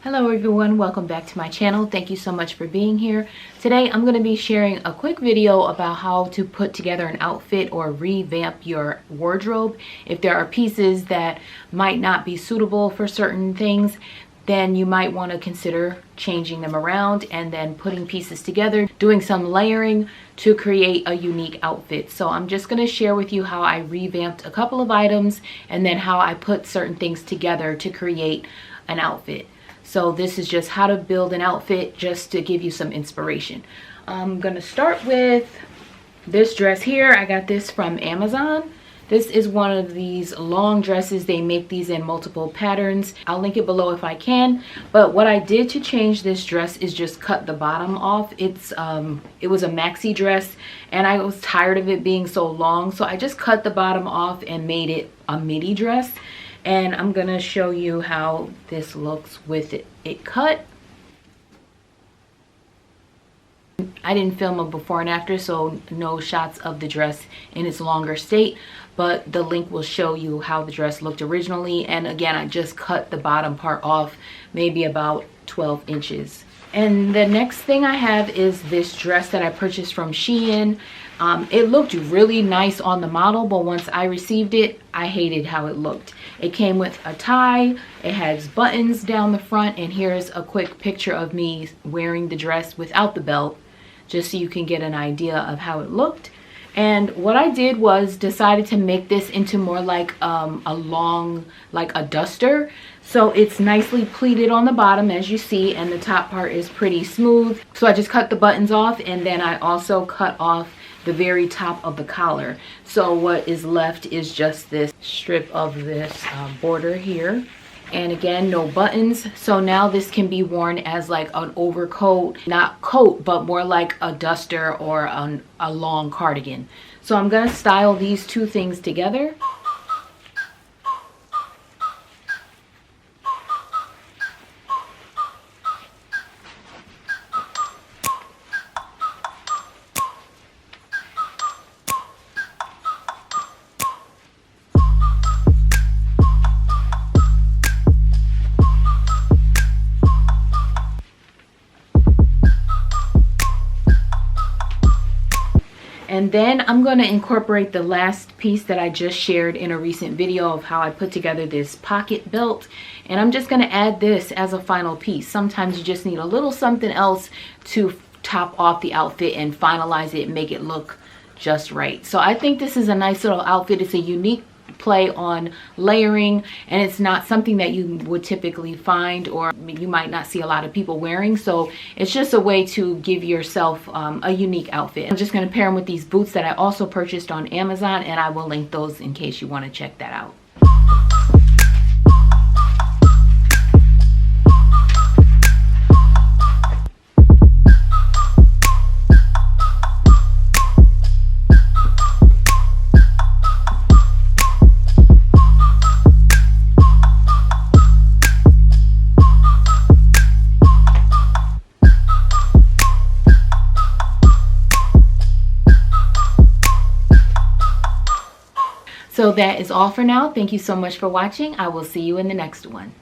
Hello everyone, welcome back to my channel. Thank you so much for being here. Today I'm going to be sharing a quick video about how to put together an outfit or revamp your wardrobe. If there are pieces that might not be suitable for certain things, then you might want to consider changing them around and then putting pieces together, doing some layering to create a unique outfit. So I'm just going to share with you how I revamped a couple of items and then how I put certain things together to create an outfit. So this is just how to build an outfit, just to give you some inspiration. I'm gonna start with this dress here. I got this from Amazon. This is one of these long dresses. They make these in multiple patterns. I'll link it below if I can. But what I did to change this dress is just cut the bottom off. It was a maxi dress and I was tired of it being so long. So I just cut the bottom off and made it a midi dress. And I'm gonna show you how this looks with it cut. I didn't film a before and after, so no shots of the dress in its longer state, but the link will show you how the dress looked originally. And again, I just cut the bottom part off, maybe about 12 inches. And the next thing I have is this dress that I purchased from Shein. It looked really nice on the model, but once I received it, I hated how it looked. It came with a tie, it has buttons down the front, and here's a quick picture of me wearing the dress without the belt, just so you can get an idea of how it looked. And what I did was decided to make this into more like like a duster. So it's nicely pleated on the bottom, as you see, and the top part is pretty smooth. So I just cut the buttons off, and then I also cut off the very top of the collar. So what is left is just this strip of this border here. And again, no buttons. So now this can be worn as like an overcoat, not coat, but more like a duster or a long cardigan. So I'm gonna style these two things together. And then I'm going to incorporate the last piece that I just shared in a recent video of how I put together this pocket belt. And I'm just going to add this as a final piece. Sometimes you just need a little something else to top off the outfit and finalize it and make it look just right. So I think this is a nice little outfit. It's a unique play on layering, and it's not something that you would typically find, or you might not see a lot of people wearing. So it's just a way to give yourself a unique outfit. I'm just going to pair them with these boots that I also purchased on Amazon, and I will link those in case you want to check that out. So that is all for now. Thank you so much for watching. I will see you in the next one.